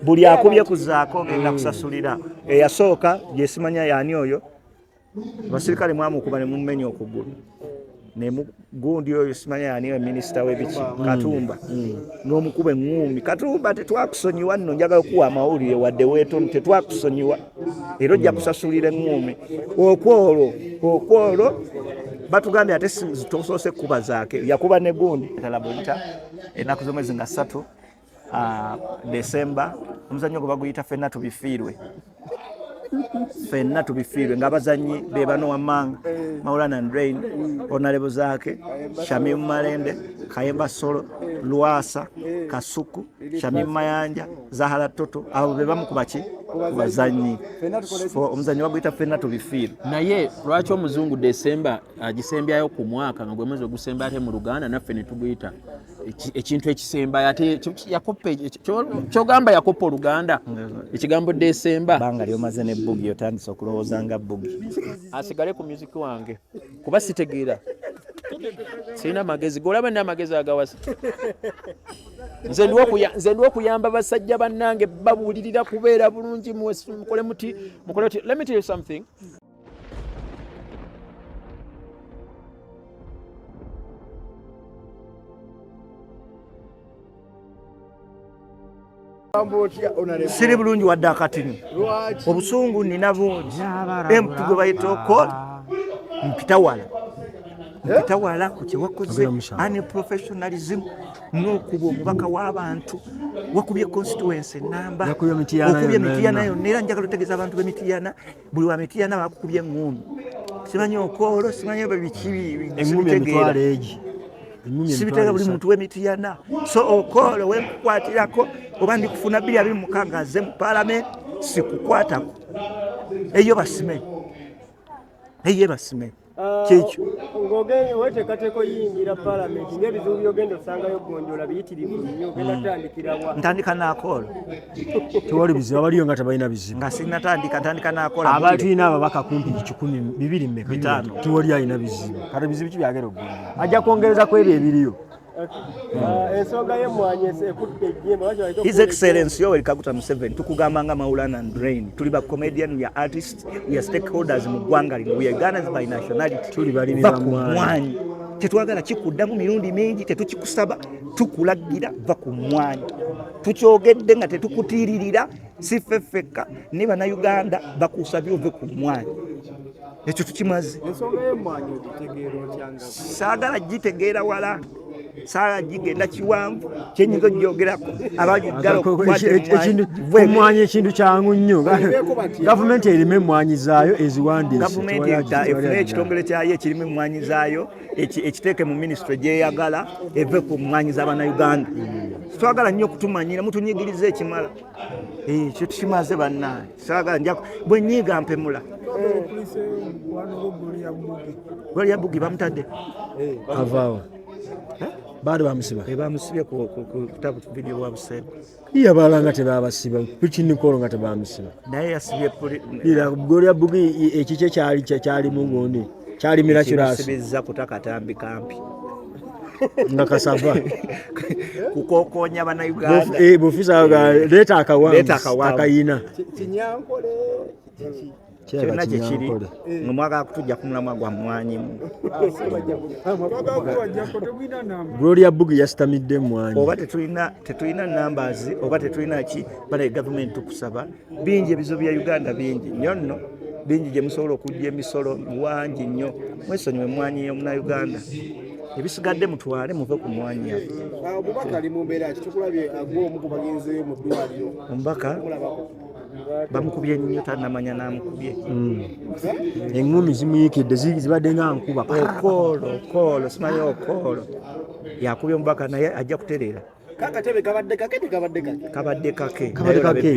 buli akubye ku Zaake ogenda kusasulira. Eyasooka yesimanya yaani oyo abasirikale mwamukuba ne mumenya okugulu ne gundi oyo simanya yaani oyo minisita w'ebiki Katumba n'omukuba eŋŋumi. Katumba tetwakusonyiwa nno njagala okuwa amawulire wadde weetono tetwakusonyiwa era ojja kusasulira eŋŋumi. Okwolwo batugambye ate tosoose kuba Zaake yakuba ne gundi Balabudde ennaku z'omwezi nga 3 Desemba omuzannyo gwe baguyita ffenna tubifiirwe ng'abazannyi be bano wammanga Maulana Drain Honorable Zaake Shamim Malende Kayemba Solo Lwasa Kasuku Shamim Mayanja Zahara Toto abo be bamu kubaki kubazannyi omuzannyo baguyita ffenna tubifiirwe. Naye lwaki omuzungu Desemba agisembyayo ku mwaka nga gwe mwezi ogusemba ate mu Luganda naffe ne tuguyita ekintu ekisemba ate yakoppe kyogamba yakoppa Oluganda ekigambo Desemba banga lyomaze ne bugi otandise okulowooza nga bugi asigale ku music wange kuba sitegeera sirina magezi golaba nina amagezi agawasa nze ndiwo okuyamba basajja bannange babuulirira kubeera bulungi mukole muti. Let me tell you something. Siri bulungi wadde akatini obusungu nina bungi empu gwe bayita okola mpita wala ku kyewakoze ani professionalism n'okuba omubaka w'abantu wakubye constituency namba okubye Mityana yonna era njagala otegeeza abantu b'Emityana buli wa Mityana bakukubye eŋŋumi simanyi okoolo simanyi biki emitwalo sibitega buli muntu w'Emityana so okoolo wenkukwatirako oba ndikufuna 226 azze mu parliament sikukwatako eyo basime kyekyo ng'ogenye weteekateko yingira parliament ng'ebizibu by'ogenda osangayo gonjola biyitirivu nnyo ogenda tandikira wa ntandika n'akoolo tewali bizibu abaliyo nga tebalina bizibu nga sinnatandika n'akoolo abantu ina ababaka kumpi 200 mmeka tewali alina bizibu kati bizibu ki byagera oggulira ajja kwongereza ku ebyo ebiriyo. Ensonga y'emmwanyi ekutte ejjembe His Excellency Yoweri Kaguta Museveni tukugamba nga Maulana and Drain tuli ba comedian, we are artists, we are stakeholders mu ggwanga lino, we are Ghanaians by nationality, tuli balimira mmwanyi tetwagala kikuddamu mirundi mingi tetukikusaba tukulagira va ku mmwanyi tukyogedde nga tetukutiiririra si ffeffekka ne bannayuganda bakusabye ove ku mmwanyi ekyo tukimaze. Ensonga y'emmwanyi ogitegeera otyanga saagala gitegeera wala saala gigenda kiwanvu kyenyiza ogyogerako abagiddala omwanyi ekintu kyangu nnyo gavumenti erime emmwanyi zaayo eziwandiise gavumenti efune ekitongole kyayo ekirimu emmwanyi zaayo ekiteeke mu minisitule gyeyagala eve ku mmwanyi z'abannayuganda. Twagala nnyo okutumanyira mutunyigiriza ekimala ekyo tukimaze bannange saagala bwe nyiiga mpemula Gloria Bugi bamutadde avaawo bado bamusibye ku kutabu video bwa Busebe iya balanga tebabasiba kukinikolo nga tebamusiba naye yasibye Gloria Bugi ekice kyali mu gundi kyali miraculous sibizza kutakatambi kampi nga kasava kukokonya bannayuganda bufisa leta akayina kinyankole kyonna kyekiri ng'omwagala kutujja ku mulamwa gwa mmwanyimu. Gloria Bugi yasitamidde emmwanyi oba tetulina numbers oba tetulina ki bala gavumenti tukusaba bingi ebizibu bya Uganda bingi nnyo nno bingi gye musobola okujja emisolo wangi nnyo mwesonyiwe emmwanyi y'omunnayuganda ebisigadde mutwale muve ku mmwanyi yaffe. Omubaka ali mu mbeera ki tukulabye ag'omu ku bagenzi mu ddwaliro omubaka bamukubye nnyo tannamanya n'amukubye eŋŋumi zimuyikidde zibadde nga nkuba okoolo simanyi okoolo yakubye omubaka naye ajja kutereera kakatebe kabadde kake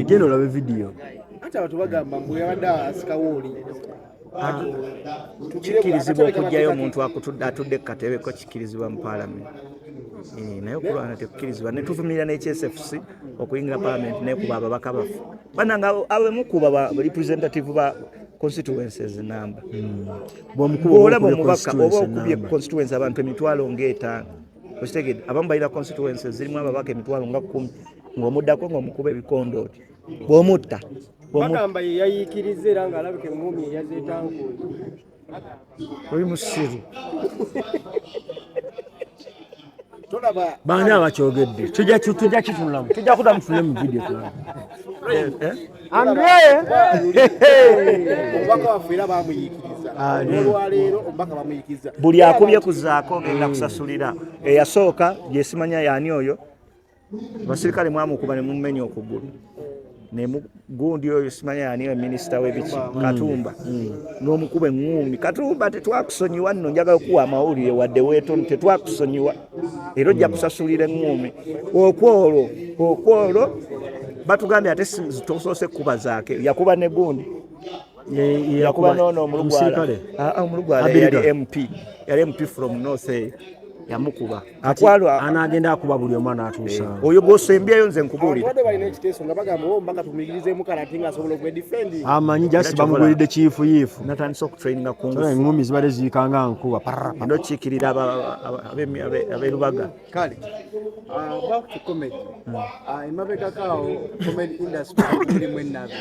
genda olabe vidiyo ate abantu bagamba mbu yabadde asikawo oli kikirizibwa okujjayo omuntu atudde ku katebe ko kikirizibwa mu paalamenti naye okulwana tekukirizibwa ne tuvumirira n'ekySFC okuyingira paalamenti nekuba ababaka baffe bananga abemukuba ba representative ba constituencies namba bw'olaba omubaka oba okubye constituency abantu emitwalo ng'etaano okitegedde abamu balina constituencies zirimu ababaka emitwalo nga 10 ng'omuddako ng'omukuba ebikondooti bw'omutta bagamba ye yayiikiriza era ng'alabika eŋŋumi eyazeetankuuzi oli musiru baani abakyogedde tujja kitunulamu tujja kuda mutule mu vidiyo obubaka waffe era bamuyiikiriza olwaleero obubaka bamuyiikiriza buli akubye ku Zaake ogenda kusasulira eyasooka gyesimanya yaani oyo abasirikale mwamukuba ne mumenya okugulu gundi oyo simanya yaani minisita w'ebiki Katumba n'omukuba eŋŋumi Katumba tetwakusonyiwa nno njagala okuwa amawulire wadde weetono tetwakusonyiwa era ojja kusasulira eŋŋumi okwolwo batugambye ate tosoose kuba Zaake yakuba ne gundi yakuba noono omulugwala yali MP from North yamukuba anagenda akuba buli omu anaatuusa oyo gw'osembyeyo nze nkubuulira balina ekiteeso nga bagamba ombaka tumuyigirizeemu kalati ng'asobola okwedifendi amanyi jasi bamugulidde kiifu yiifu natandise okutraininga eŋŋumi zibadde ziikanga nkuba ndokiikirira aberubaga kale back to comedy emabegakaawo comedy industry irimu ennabe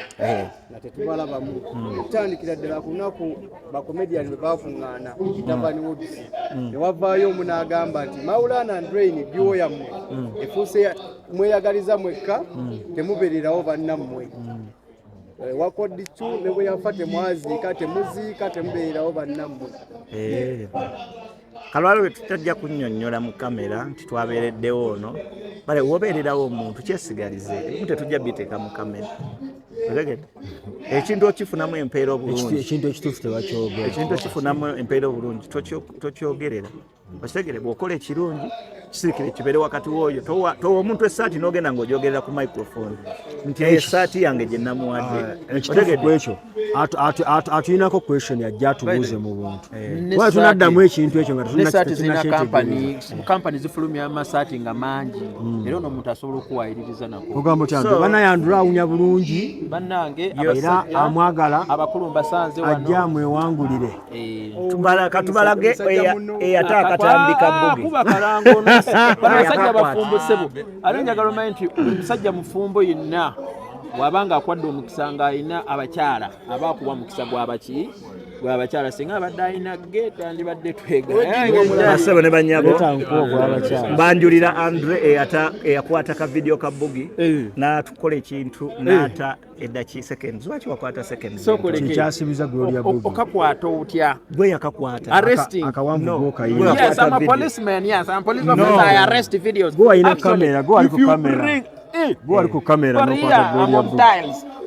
nga tetubalabamu okutandikira ddala ku lunaku bakomediani bwe baakuŋŋaana Tabani Woods ne wavaayo omu n'agamba nti Maulana Drain byoya yammwe efuuse mweyagaliza mwekka temubererawo bannammwe wakoddicu ne bwe yafa temwaziika temuziika temubeererawo bannammwe kalwalo bwe tutajja kunnyonnyola mu kamera nti twabeereddewo ono bale wobeererawo omuntu kyesigalize ebimu tetujja biteeka mu kamera otegedde ekintu okifunamu empeera obulungi ekintu ekituufu tebakyogera ekintu okifunamu empeera obulungi tokyogerera okitegere bw'okola ekirungi kisirikire kibeere wakati w'oyo towa omuntu essaati n'ogenda ng'ogyogerera ku microphone nti essaati yange gye namuwadde ekituufu ekyo atulinako question ajja atubuuze mu buntu wala tunaddamu ekintu ekyo nga nesaati zirina kampani zifulumya amasaati nga mangi era ono omuntu asobola okuwayiririza nako ogamba otya banayandula awunya bulungi bannange era amwagala abakulu mbasanze wano ajja amwewangulire katubalage eyate akatambika bugi kuba kalango abasajja bafumbusebo ate njagala omanyi nti omusajja mufumbo yenna wabanga akwadde omukisa ng'alina abakyala abakuba mukisa gw'abakyala singa abadde alina geeta ndibadde twegabasebo ne banyabo banjulira Andre eyakwata ka video ka bugi n'atukola ekintu n'ata eddakiika seconds lwaki wakwata seconds kyasibiza Gloria Bugi okakwata otya gwe yakakwata akawanvu gokayina yes I'm a policeman yes I'm a policeman I arrest videos go ayina kamera go ali ku kamera go ali ku kamera n'okwata Gloria Bugi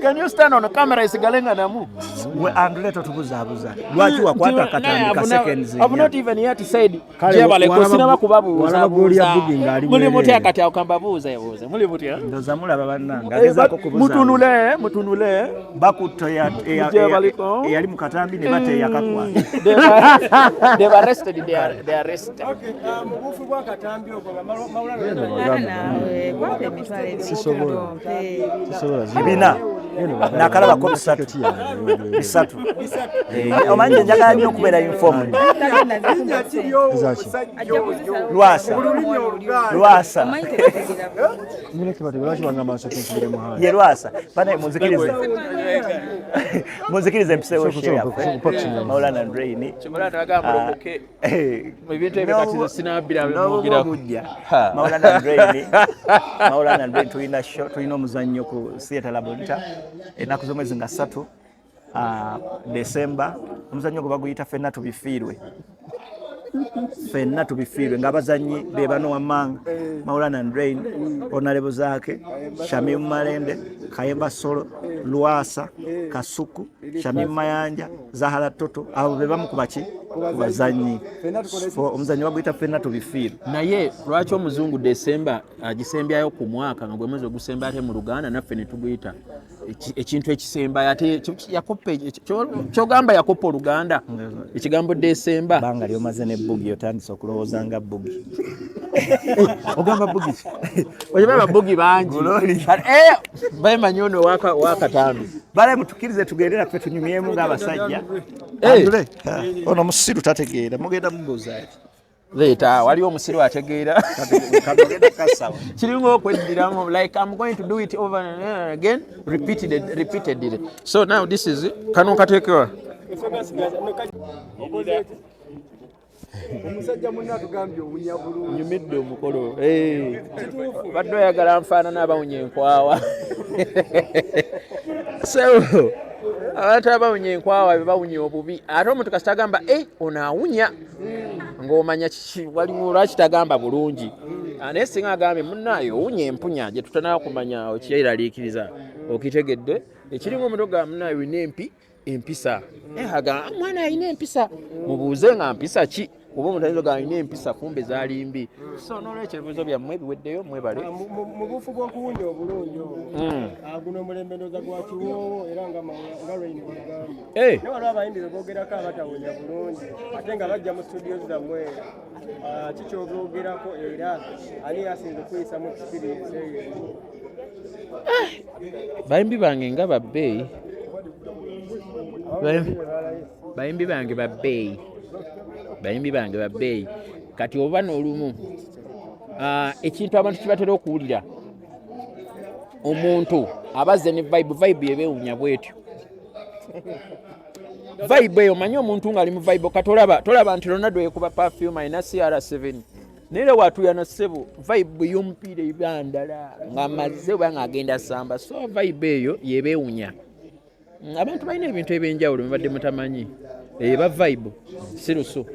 can you stand on a camera isigalenga namu we Andre totubuzaabuza lwaki wakwata akatambika seconds I've not even yet said jebale ko sinaba kubabuuza Gloria Bugi ngali muli mutya kati akambabuuza yabuuze muli mutya ndoza mulaba bannanga agezaako kubuza mutunule bakutto eyali mu katambi ne bate yakakwata they've arrested they arrested bufu bwa katambi ogwo Maulana bina nakalabako bisatu omanyi njagala nnyo okubeera informed lwasa ye lwasa bana munzikirize empisewo sheyaffe Maulana Drain Maulana Drain tulina omuzannyo ku theatre Balabudde ennaku z'omwezi nga 3 December omuzannyo gwe baguyita ffenna tubifiirwe ng'abazannyi be bano wammanga Maulana Drain Honorable Zaake Shamim Malende Kayemba Solo Lwasa Kasuku Shamim Mayanja Zahara Toto abo be bamu kubaki bazannyi omuzannyo baguyita ffenna tubifiirwe naye lwaki omuzungu December agisembyayo ku mwaka nga gwe mwezi ogusemba ate mu Luganda naffe ne tuguyita ekintu ekisemba ate yakoppe kyogamba yakoppa Oluganda ekigambo December banga lyomaze ne bugi otandise okulowooza nga bugi ogamba bugi ojaba bugi bangi bayimanyi ono wakatambi bale mutukirize tugendera ffe tunyumyemu ng'abasajja ono musiru tategeera mugenda mubuuza ati Leeta wali omusiru ategeera kiringa okweddiramu like I'm going to do it over and again repeatedly. So now this is kano kateekewa omusajja munna atugambye owunya bulungi nyumidde omukolo badde oyagala nfaanana abawunya enkwawa so abantu abawunya enkwawa bebawunya obubi ate omuntu kasita agamba ono awunya ng'omanya waliwo lwaki tagamba bulungi naye singa agambye munnaayo owunya empunya gye tutanaba kumanya okiraliikiriza okitegedde ekirimu omuntu ogamba munnaayo olina empisa agamba mwana alina empisa mubuuze nga mpisa ki oba omuntu ayinza ogamba alina empisa kumbe zaali mbi so n'olwekyo ebibuuzo byammwe biweddeyo mwebale mu bufu bw'okuwunya obulungi guno omulembe ndooza gwa kiwoowo era nga lweyini bwagambye ne waliwo abayimbi be boogerako abatawunya bulungi ate nga bajja mu studio zammwe kikyoboogerako era ani asinze okuyisa mu experience eyo bayimbi bange nga babbeeyi bayimbi bange babbeeyi kati oba n'olumu ekintu abantu kibatera okuwulira omuntu abazze ne vibe yebeewunya bwetyo vibe eyo manyi omuntu ng'ali mu vibe kati tolaba nti Ronaldo yekuba perfume ayina CR7 naye watuyana ssebo vibe ey'omupiira ebandala ng'amazze oba ng'agenda samba so vibe eyo yebeewunya abantu balina ebintu ebyenjawulo mubadde mutamanyi eba vibe siruso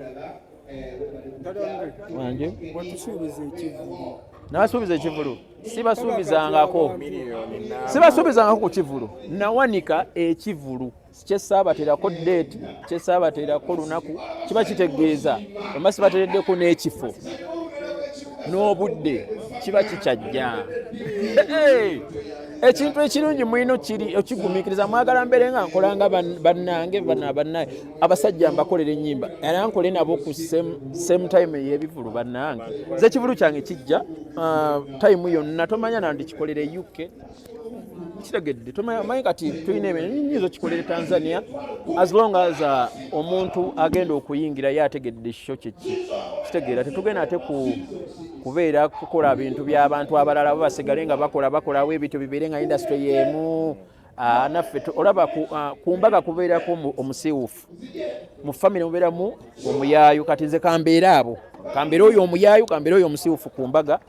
wanje nabasuubiza ekivulu sibasuubizangako ku kivulu nawanika ekivulu kyesaabaterako date kyesaabaterako lunaku kiba kitegeeza oba sibatereddeko n'ekifo n'obudde kiba kikyajja ekintu ekirungi mwino kiri okigumiikiriza mwagala mbeere nga nkolanga bannange bannaye abasajja mbakolera ennyimba era nkole nabo ku same time ey'ebivulu bannange ze ekivulu kyange kijja time yonna tomanya nandikikolera e UK kitegedde tomanyi kati tulina ebintu nyinza okikolera Tanzania as long as omuntu agenda okuyingira ye ategedde ekikyo kyeki kitegeera tetugenda ate kubeera kukola bintu by'abantu abalala basigale nga bakolawo ebintu bibeere nga industry y'emu naffe olaba ku mbaga kubeerako omusiiwufu mu famire mubeeramu omuyaayu kati nze kambeera abo kambeera oyo omuyaayu kambeera oyo omusiiwufu ku mbaga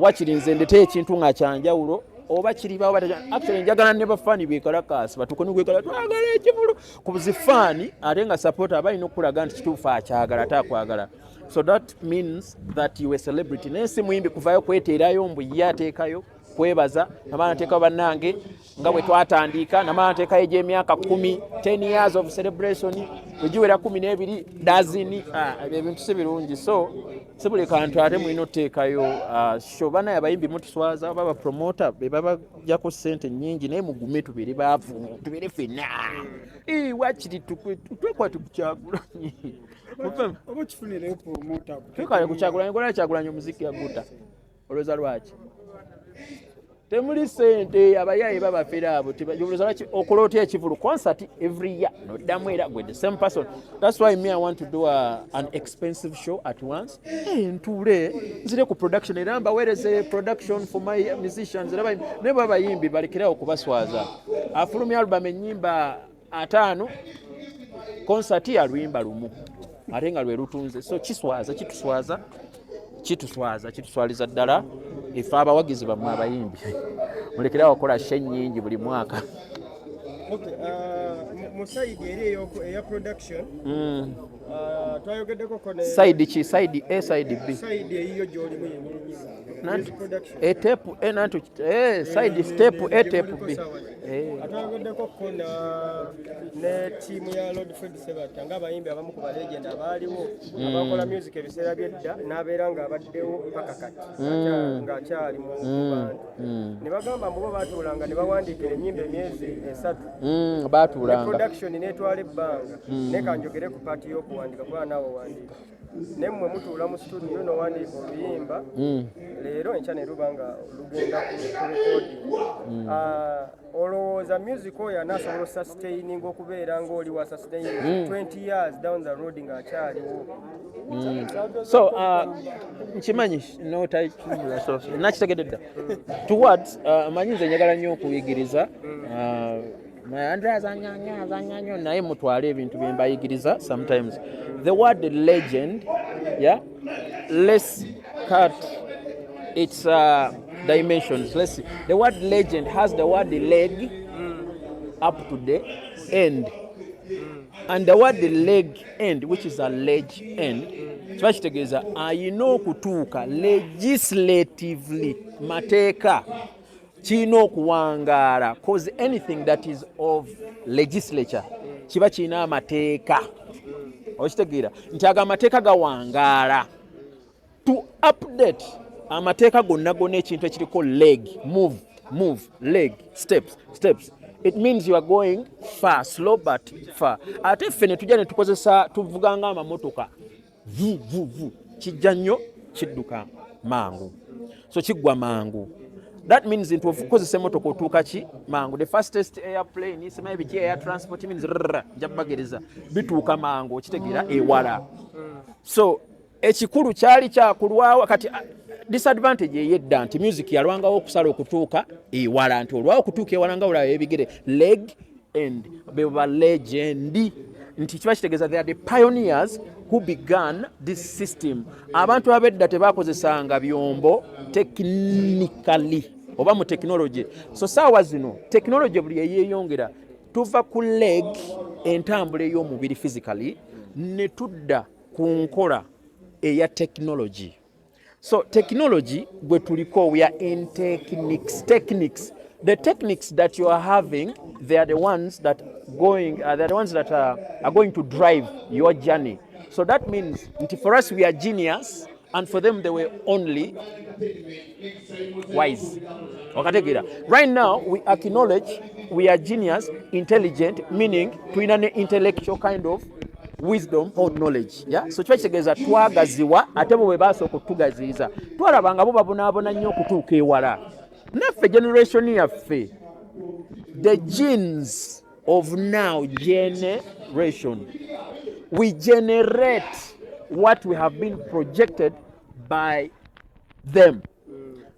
wakiri nze ndete ekintu nga kyanjawulo oba kiribawo actually njagala ne bafaani bekalakasi batuuke n'okwekala twagala ekivulu ku buzifaani ate nga sapota aba alina okulaga nti kituufu akyagala atakwagala so that means that you a celebrity naye si muyimbi kuvayo kweteerayo mbu ye ateekayo kwebaza namala nateekayo bannange nga bwe twatandika namala nateekayo egy'emyaka 10 years of celebration wegiwera 12 dazini ebyo ebintu si birungi so si buli kantu ate mulina oteekayo sho banaye abayimbi mutuswaza oba bapromota be babajjako ssente nnyingi naye mugume tubeere baavu tubeere ffenna wakiri twekwate kukyagulanyi oba kifunire promota twekale kukyagulanyi ngola kyagulanyi omuziki yaguta olweza lwaki temuli sente abayayi babafera abo okola otya ekivulu concert every year noddamu era gwe the same person. That's why me I want to do an expensive show at once ntuule nzire ku production era mbaweereze production for my musicians ne babayimbi balekerawo okubaswaza afulumya album ennyimba 5 concert ya luyimba lumu ate nga lwe lutunze so kituswaza ddala ife abawagizi bammwe abayimbi mulekerawo okukola she nnyingi buli mwaka. Mu side eri eya production twayogeddeko kone side ki side A side B side eyiyo gy'olimu side step A step B twayogeddeko kona ne tiimu ya Lord Fred Sebata ng'abayimbi abamu ku balegend abaaliwo abakola music ebiseera by'edda n'abeera ng'abaddewo mpaka kati ng'akyali mu bantu ne bagamba mbubo baatuulanga ne bawandiikira ennyimba emyezi 3 baatuulanga production netwala ebbanga ne kanjogere ku paati y'okuwandika kuba naawe wandiika nemmwe mutuula mu studio n'owandiika oluyimba leero enkya ne luba nga lugenda ku recording olowooza olowooza music oyo anaasobola sustain okubeera ng'oli wa sustain 20 years down the road ng'akyaliwo. So nkimanyi nakitegedde dda towards manyi nze njagala nnyo okuyigiriza azanyanyo naye mutwale ebintu bye mbayigiriza sometimes the word legend, yeah, let's cut its dimensions. Let's see. The word legend has the word leg up to the end. And the word leg end, which is a ledge end, kibakitegeeza ayina okutuuka legislatively mateeka kirina okuwangaala cause anything that is of legislature kiba kirina amateeka. Okitegeera nti ago amateeka gawangaala to update amateeka gonna ekintu ekiriko leg, move, leg, steps. It means you are going far, slow but far. Ate ffe ne tujja ne tukozesa tuvuganga amamotoka vu kijja nnyo kidduka mangu, so kiggwa mangu. That means nti okozesa emotoka otuuka ki mangu. The fastest airplane simanyi biki air transport means njabagereza bituuka mangu, okitegeera ewala. So ekikulu kyali kyakulwawo kati disadvantage eyedda nti music yalwangawo okusala okutuuka ewala, nti olwawo okutuuka ewala nga olaba ebigere leg end beba legend nti kiba kitegeeza they are the pioneers who began this system. Abantu abedda tebakozesanga byombo technically oba mu technology. So saawa zino technology buli eyeyongera tuva ku leg entambula ey'omubiri physically ne tudda ku nkola eya technology. So technology gwe tuliko, we are in techniques. The techniques that you are having, they are the ones that are going to drive your journey. So that means for us we are genius and for them they were only wise. Right now we acknowledge we are genius, intelligent, meaning to an intellectual kind of wisdom or knowledge. Yeah? So twekitegeeza twagaziwa ate bo bwe baasooka okutugaziiza twalabanga bo babonaabona nnyo okutuuka ewala. Naffe generation yaffe the genes of now generation, we generate what we have been projected by them.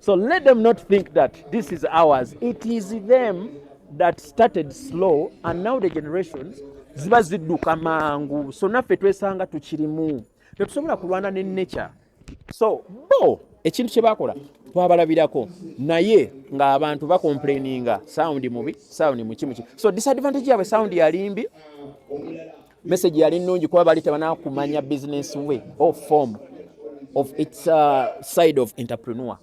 So let them not think that this is ours. It is them that started slow and now the generations ziba zidduka mangu. So naffe twesanga tukirimu tetusobola kulwana ne nature. So bo ekintu kye bakola twabalabirako naye ng'abantu bakomplaininga sound mubi, sound muki. So disadvantage yaabwe sound yali mbi, message yali nnungi kuba bali tebanakumanya business way or form of its side of entrepreneur.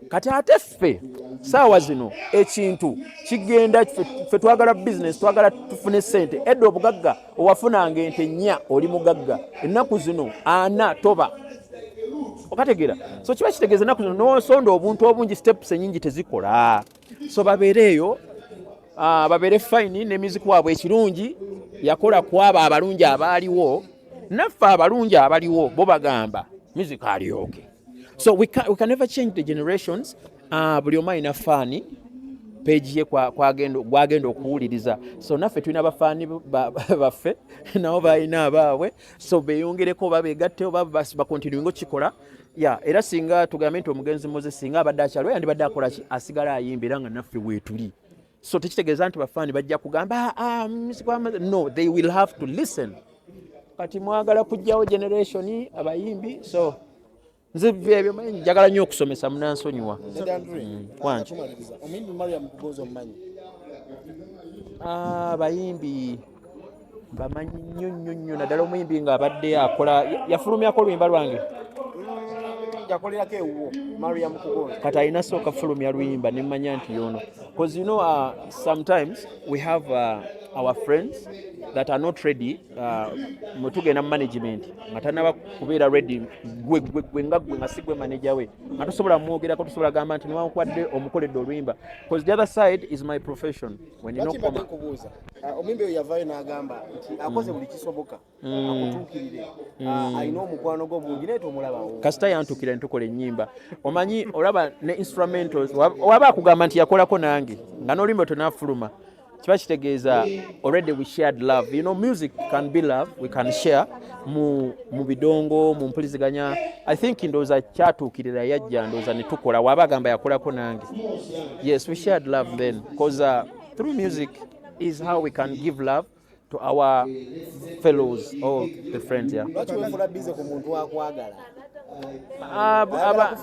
Kati ate ffe saawa zino ekintu kigenda ffe twagala business, twagala tufune ssente. Edda obugagga owafunanga ente nnya oli mugagga, ennaku zino ana toba. Okategeera. So kiba kitegeeza ennaku zino n'osonda obuntu obungi steps ennyingi tezikola. So babeereeyo babeere fine n'emiziku waabwe ekirungi yakola kwabo abalungi abaaliwo, naffe abalungi abaliwo bo bagamba music ali okay. So we can never change the generations. Buli omu alina faani page ye gwagenda okuwuliriza. So naffe tulina bafaani baffe nabo balina abaabwe, so beeyongereko oba beegatteyo oba bakontinuinga okikola. Era singa tugambe nti omugenzi Moses singa abadde akyaliwo yandibadde akola ki, asigala ayimba era nga naffe weetuli. So tekitegeeza nti bafaani bajja kugamba no, they will have to listen. Kati mwagala kujjawo generation abayimbi, so nze byebyo njagala nnyo okusomesa munansonyiwa. Abayimbi bamanyi nnyo naddala omuyimbi ng'abadde akola yafulumyako oluyimba lwange kati alina sooka fulumya luyimba ne mmanya nti yono. Because you know sometimes we have our friends that are not ready mutugenda mu management nga tanaba kubeera ready gwe nga sigwe manager we nga tusobola mwogerako tusobola gamba nti niwankwadde omukoledde oluyimba, because the other side is my profession. When you know kubuuza omuyimbi oyo yavaayo n'agamba nti akoze buli kisoboka akutuukirire, alina omukwano gw'omungi naye tomulabawo. Kasita yantukira ntukola ennyimba, omanyi olaba ne instrumentals waba akugamba nti yakolako nange nga n'oluyimba tonafuluma kiba kitegeeza already we shared love. You know, music can be love, we can share mu bidongo, mu mpuliziganya. I think ndowooza kyatuukirira yajja ndowooza ne tukola waba agamba yakolako nange. Yes, we shared love then because through music is how we can give love to our fellows or the friends. Yeah.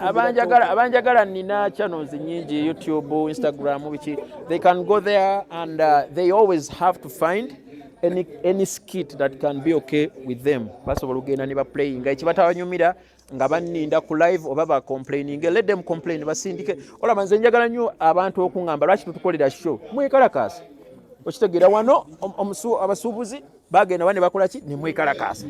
Abanjagala nina channels nyingi, YouTube, Instagram, which they can go there and they always have to find any skit that can be okay with them. Basobola okugenda ne baplaying ekibatawanyumira nga banninda ku live oba ba complaining, let them complain basindike. Olaba nze njagala nnyo abantu okungamba lwaki tutukolera show mwekalakaasa okitegeera wano abasuubuzi bagenda bane bakola ki ne mwekalakaasa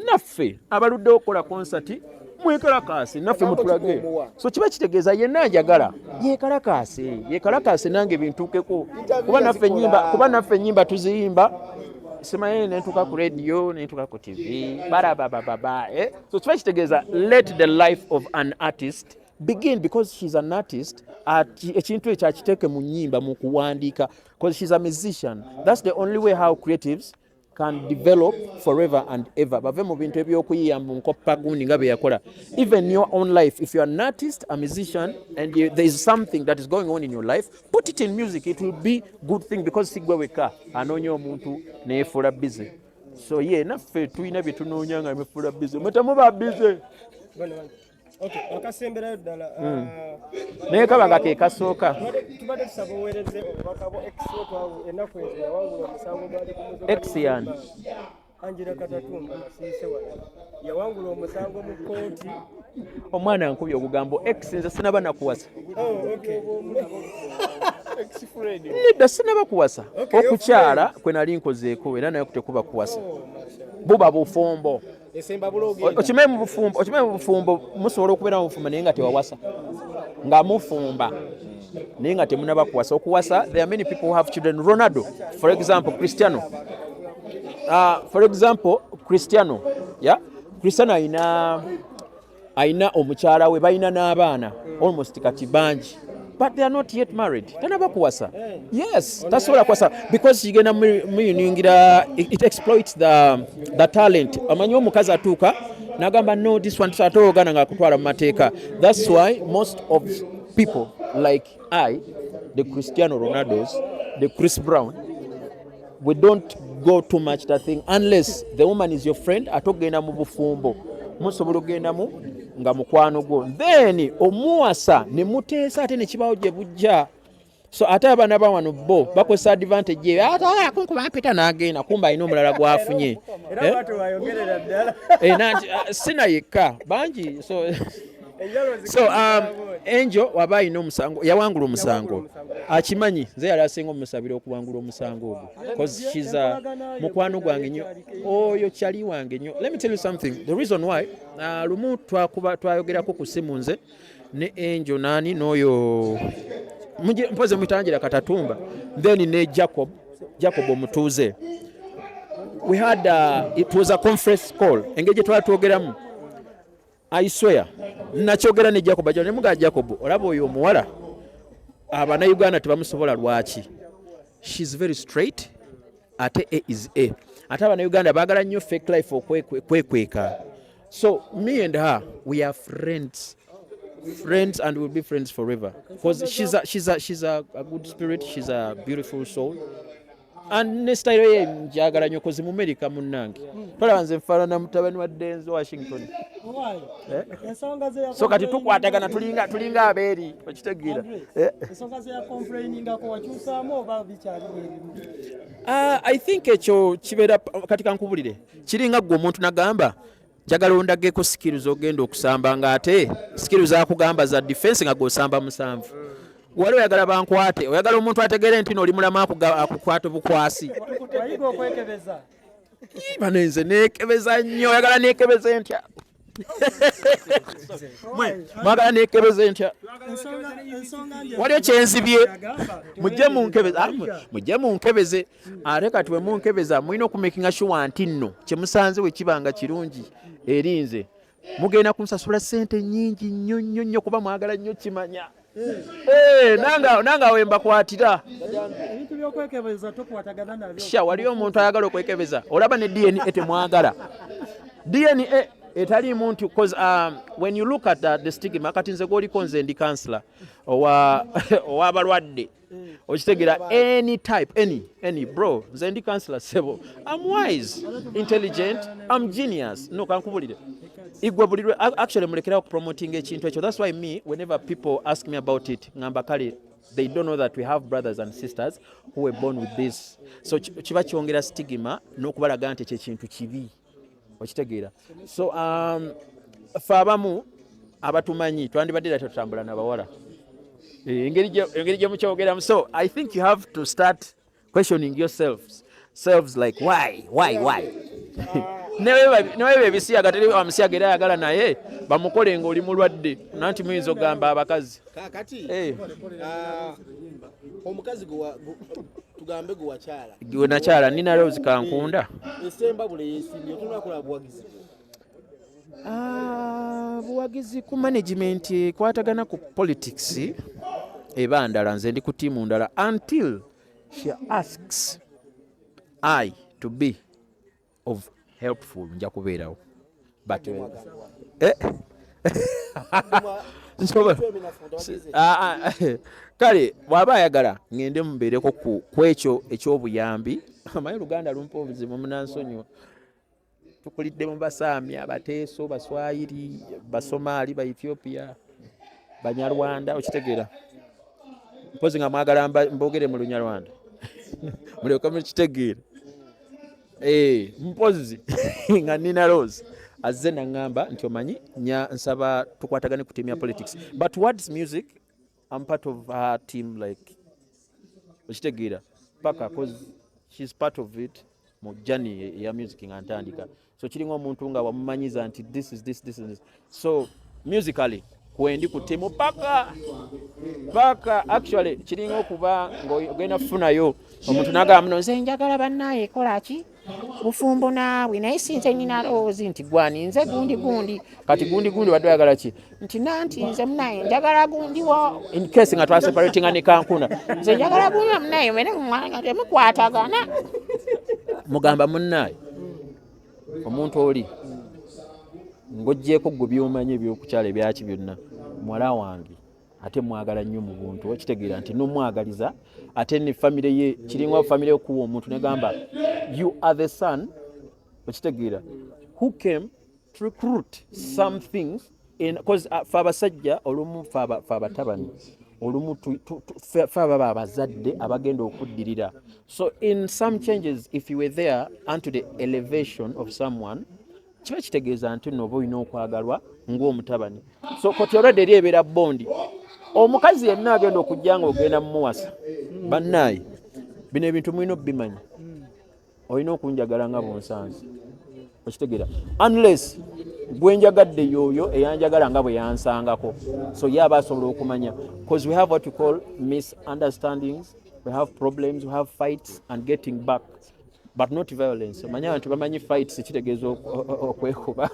naffe abaludde okukola concert mwekalakaase naffe mutulage. So kiba kitegeeza yenna njagala yekalakaase nange bintuukeko kuba naffe ennyimba tuziyimba simanyi nentuuka ku radio nentuuka ku TV barabababa. So kiba kitegeeza let the life of an artist begin because she's an artist. Ekintu ekyo akiteeke mu nnyimba mu kuwandiika because she's a musician. That's the only way how creatives can develop forever and ever. Bave mu bintu ebyokuyiya mu nkoppa gundi nga bye yakola. Even your own life, if you're an artist, a musician, and there is something that is going on in your life, put it in music. It will be good thing because sigwe weka anoonya omuntu neyefuula busy. So naffe tulina bye tunoonya nga neyefuula busy. Mutamuba busy. Okay, akasemberayo ddala naye kaba nga ke kasooka tubadde tusaba oweereze obubaka bwo ennaku ezo yawangula omusango gwali ku muzigo X yani Angela Katatumba nasiise wala yawangula omusango mu kkooti. Omwana ankubye obugambo X nze sinaba nakuwasa. Nedda sinaba kuwasa okukyala kwe nali nkozeeko era naye kutekuba kuwasa buba bufumbo. Okimanyi mu bufumbo musobola okubeera mu bufumbo naye nga tewawasa nga mufumba naye nga temunaba kuwasa. Okuwasa, there are many people who have children. Ronaldo, for example, Cristiano ayina omukyala we balina n'abaana almost kati bangi, but they are not yet married. Tanaba kuwasa. Yes, tasobola kuwasa because kigenda muyuningira, it exploits the talent. Amanyi omukazi atuuka nagamba no, this one tatogana nga kutwala mu mateeka. That's why most of people like the Cristiano Ronaldos, the Chris Brown, we don't go too much that thing unless the woman is your friend. Atogenda mu bufumbo musobola okugenda mu nga mukwano gwo, then omuwasa ne muteesa ate ne kibaawo gye bujja. So ate abaana bawano bo bakozesa advantage ye atala kunkuba mpita n'agenda kumba alina omulala gwafunye Era watu wayogerera ddala. Nanti sina yekka bangi. So Angel waba alina omusango, yawangula omusango akimanyi, nze yali asinga omusabira okuwangula omusango ogwo because she's mukwano gwange nnyo, oyo kyali wange nnyo. Let me tell you something, the reason why lumu twayogerako ku simu nze ne Angel nani n'oyo mpoze mutangira Katatumba, then ne Jacob omutuuze. We had it was a conference call engeri twatwogeramu. I swear nakyogera ne Jacob ajja ne muga Jacob olaba oyo omuwala abana Uganda tebamusobola lwaki. She's very straight, ate A is A. Ate abana Uganda baagala nnyo fake life okwekweka. So me and her, we are friends and we'll be friends forever because she's a good spirit, she's a beautiful soul. And ne style ye njagala nnyo kozi mu America munnange. Tolaba nze nfaanana mutabani wa Denzel Washington. So kati tukwatagana tulinga abeeri okitegeera. Ensonga ze ya complaininga ko wakyusaamu oba bikyali I think ekyo kibeera kati kankubulire. Kiringa gwe omuntu nagamba njagala ondageko skills ogenda okusamba nga ate skills akugamba za defense nga gosamba musanvu. Wali oyagala bankwate, oyagala omuntu ategere nti oli mulama akukwata bukwasi. Wayiga okwekebeza. Banenze nekebeza nnyo, oyagala nekebeze ntya. Mwagala nekebeze ntya. Waliyo kyenzibye. Mujje munkebeze. Ate kati bwe munkebeza mulina okumakinga sure nti nno kyemusanze we kibanga kirungi erinze. Mugenda kunsasula ssente nnyingi nnyo kuba mwagala nnyo kimanya. nanga wemba kwatira ebintu byokwekebeza tokwatagana nabyo sha waliyo omuntu ayagala okwekebeza olaba ne DNA temwagala DNA etaliimu nti because when you look at the stigma kati nze gwoliko nze ndi kansula owabalwadde okitegeera any type any bro nze ndi kansula sebo I'm wise intelligent I'm genius no kankubulire igwe bulirwe actually mulekerawo promoting ekintu ekyo that's why me whenever people ask me about it ngamba kale they don't know that we have brothers and sisters who were born with this so kiba kyongera stigma n'okubalaga nti ekyo ekintu kibi okitegeera so fe abamu abatumanyi twandibadde tutambula n'abawala engeri gye mukyogeramu so I think you have to start questioning yourselves like why newe ebisiyaga teri amusiyaga era ayagala naye bamukole ng'oli mulwadde nanti muyinza okugamba abakazi kakati omukazi tugambe gwe wakyala gwe nakyala nina Rose Kankunda esemba bule yesimbi otunakola buwagizi buwagizi ku management kwatagana ku politics eba ndala nze ndi ku tiimu ndala until she asks I to be of helpful nja kubeerawo but kale bw'aba ayagala ngende mubeereko ku ekyo eky'obuyambi amanyi Luganda lumpa obuzibu munansonyiwa tukulidde mu basaami abateeso baswayiri basomaali ba Ethiopia banyarwanda okitegeera mpozi nga mwagala mbogere mu Lunyarwanda mulyoka mukitegeera mpozi nga nina Rose azze naŋŋamba nti omanyi nsaba tukwatagane ku team ya politics but towards music I'm part of her team like okitegeera paka cause she's part of it mu journey ya music nga ntandika so kiringa omuntu nga wamumanyiza nti this is this so musically kwendi ku team paka actually kiringa okuba ng'ogenda kufunayo omuntu n'agamba muno nze njagala bannaye kolaki bufumbo naawe naye sinze nina Rose nti gwani nze gundi kati gundi wadde oyagala ki nti nanti nze munaye njagala gundi wa in case nga twaseparatinga ne Kankunda nze njagala gundi wa munaye mene mwanga temukwatagana mugamba munnaye omuntu oli ng'oggyeko gwe by'omanyi ebyokukyala ebyaki byonna muwala wange ate mwagala nnyo mu buntu okitegeera nti n'omwagaliza ate ne famire ye kiringa famire okuwa omuntu negamba you are the son okitegeera who came to recruit some things because fe abasajja olumu fe abatabani olumu fe ababa abazadde abagenda okuddirira so in some changes if you were there unto the elevation of someone kiba kitegeeza nti nooba olina okwagalwa ng'omutabani so koti olwadde eri ebeera bondi omukazi yenna agenda okujja nga ogenda mumuwasa bannaayi bino ebintu mulina okubimanya olina okunjagala nga bonsanze okitegeera unless gwe njagadde yoyo eyanjagala nga bwe yansangako so ye aba asobola okumanya because we have what we call misunderstandings we have problems we have fights and getting back but not violence manya abantu bamanyi fights kitegeeza okwekuba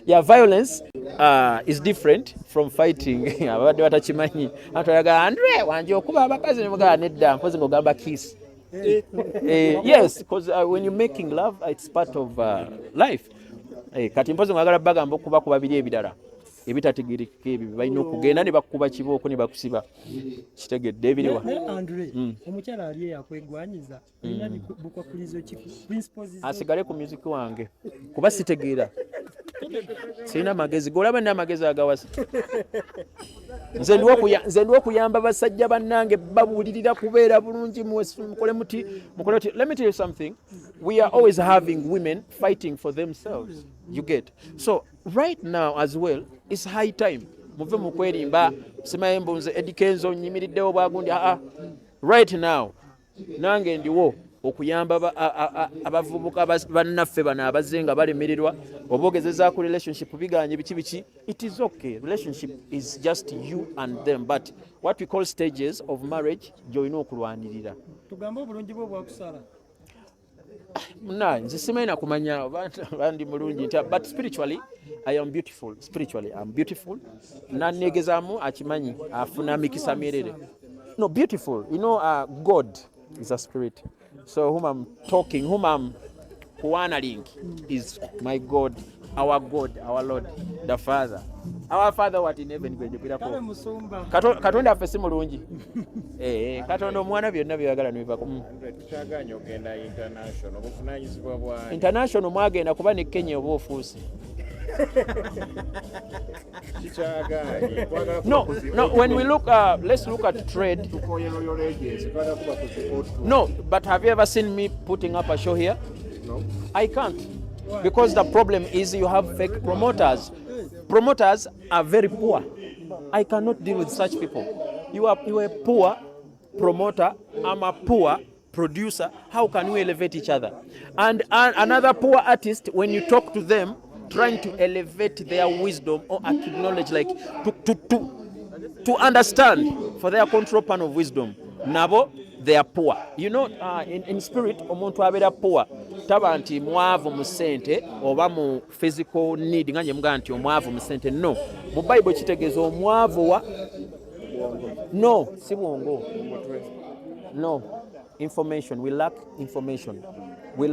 yeah violence is different from fighting abadde batakimanyi abantu ayaga Andre wanje okuba abakazi ne mugala nedda mpozi ng'ogamba kiss yes because when you're making love it's part of life kati mpozi ng'agala bagamba okuba ku babiri ebirala ebitategerekeka ebyo balina okugenda ne bakuba kibooko ne bakusiba kitegedde ebiriwa Andre omukyala ali yakwegwanyiza olina bukwakulizo ki principles asigale ku music wange kuba sitegeera sirina magezi golaba n'amagezi agawasa nze ndiwo okuyamba basajja bannange babuulirira kubeera bulungi mukole muti let me tell you something we are always having women fighting for themselves you get so right now as well it's high time muve mu kwerimba simaye mbunze edikenzo nyimiriddewo bwagundi right now nange ndiwo okuyamba abavubuka bannaffe bano abazze nga balemererwa obogezeza ku relationship biganye biki it is okay relationship is just you and them but what we call stages of marriage gy'olina okulwanirira tugambe obulungi bwo bwakusala nze simanyi nakumanya bandi mulungi nti but spiritually I am beautiful. Spiritually I'm beautiful. Nanegezaamu akimanyi afuna mikisa mirere. No, beautiful. You know, God is a spirit. So whom I'm talking, whom I'm honoring is my God, our Lord, the Father. Our Father what in heaven Katonda affe si mulungi. Katonda omwana byonna byagala nibivako. Tutaganya ogenda international obuvunaanyizibwa bwa international mwagenda kuba ne Kenya oba ofuuse. No, when we look, let's look at trade. No, but have you ever seen me putting up a show here? No. I can't. Because the problem is you have fake promoters. Promoters are very poor. I cannot deal with such people. You are a poor promoter, I'm a poor producer. How can we elevate each other? And another poor artist, when you talk to them, trying to elevate their wisdom or acknowledge, like to understand for their control pan of wisdom, nabo they are poor. You know, in spirit, omuntu abera poor. Taba nti mwavu mu sente oba mu physical need nganye mga nti omwavu mu sente. No, mu Bible kitegeeza omwavu wa no, si bwongo. No, information. We lack information. We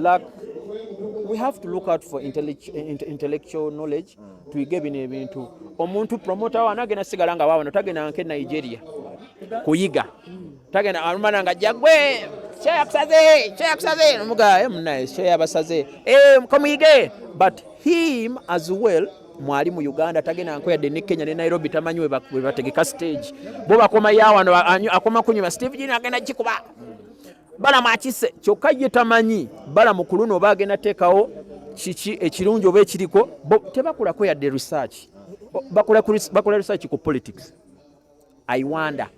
have to look out for intellectual knowledge to give in ebintu. Omuntu promoter wanagena sigala nga wabano tagena nke Nigeria kuyiga. Tagena alumana nga jagwe Cheyakusaze nomuga mnaye cheyabasaze komuyige, but him as well mwali mu Uganda tagena nko yadde ne Kenya ne Nairobi tamanywe bategeka stage bo bakoma yawano akoma kunyuma Steve Jina agenda kikuba bala machise kyokka ye tamanyi bala mukulu no bagenda tekawo kiki ekirungi oba ekiriko tebakulako yadde research bakola research ku politics. I wonder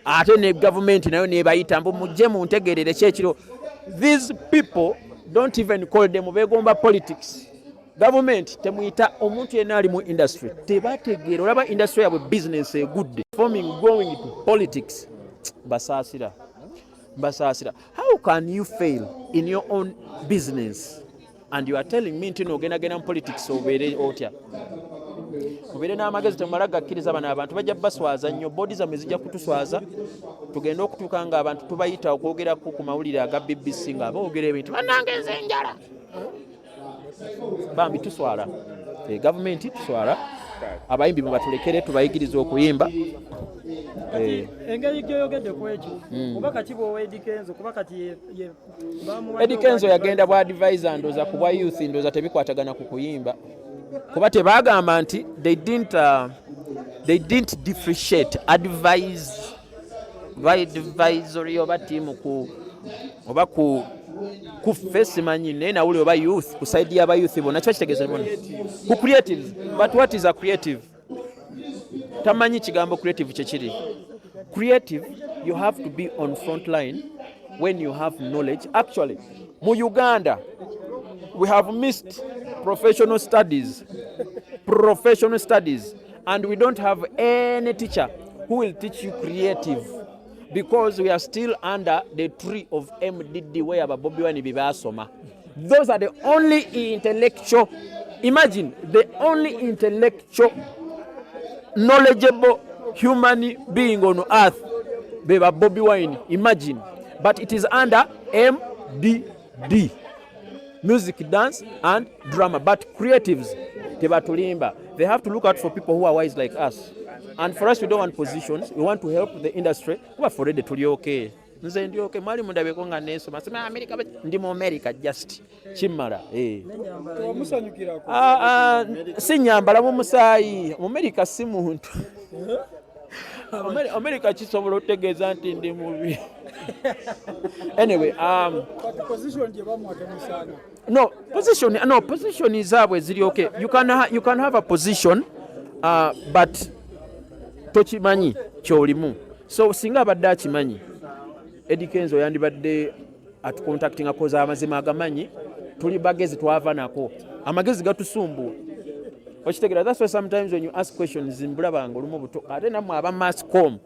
ate ne government nayo nebayita mbu mujje muntegerere kyekiro. These people don't even call them begomba politics. Government temuyita omuntu yenna ali mu industry tebategeera olaba industry yabwe business good forming going to politics basasira. How can you fail in your own business and you are telling me nti nogenda politics obere otya? Obere n'amagezi temala gakkiriza bano abantu bajja baswaza nnyo, bodi zammwe zijja kutuswaza tugenda okutuuka nga abantu tubayita okwogera ku mawulire aga BBC nga boogera ebintu bannange nze njala bambi tuswala. Gavumenti tuswala, abayimbi mubatulekere tubayigiriza okuyimba. Engeri gyoyogedde ku ekyo kuba kati bw'owa Edikenzo kuba kati Edikenzo yagenda bwa advisor ndoza ku bwa youth ndoza tebikwatagana ku kuyimba kuba tebagamba nti they didn't differentiate advisory oba team oba ku face manyi naye nawuli oba youth ku side y'aba youth bonna kiba kitegeeza bona ku creatives. But what is a creative? Tamanyi kigambo creative kyekiri. Creative, you have to be on front line when you have knowledge. Actually, mu Uganda, we have missed professional studies, and we don't have any teacher who will teach you creative because we are still under the tree of MDD where Bobi Wine bibasoma. Those are the only intellectual, imagine, the only intellectual knowledgeable human being on earth beba Bobi Wine, imagine. But it is under MDD, music, dance and drama. But creatives tebatulimba, they have to look out for people who are wise like us. And for us, we don't want positions, we want to help the industry. Kuba for ready tuli okay, nze ndi okay, mali mundabeko nga nesoma sema America ndi mu America just chimala musanyukirako si nyambala mu musayi mu America si muntu America kisobola otegeeza nti ndi mubi. Anyway, position je bamwatemusana. No, position is abwe ziri okay. You can have a position but tochimanyi kyolimu. So singa abadde akimanyi Edikenzo yandibadde at contacting akoza amazima agamanyi tuli bagezi twava nako amagezi gatusumbua. That's why sometimes when you ask questions mbulabanga olumu buto ate namwe aba Mascom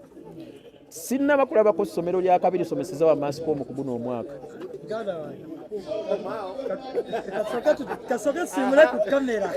sinna bakulaba ku ssomero lya kabiri someseza wa Mascom ku guno omwaka kasoke simule ku kamera